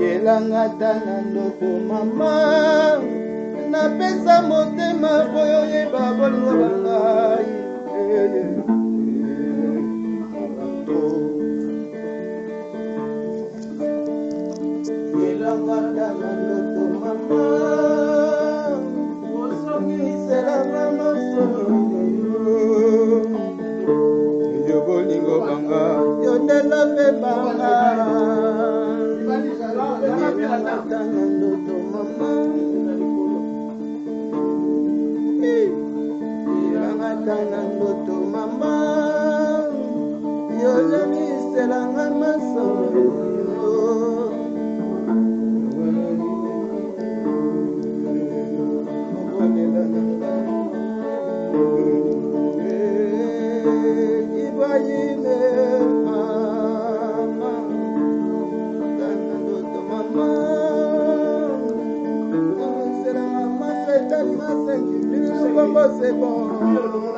yelanga tana ndoto mama napesa motema boyo yeba bolingo bangai yelanga tana ndoto mama osongiselanga masolo yo bolingo banga yo ndela pe banga tana ndoto mama tana ndoto mama yo namiselanga masolo Ibrahime mama tana ndoto mama c'est bon.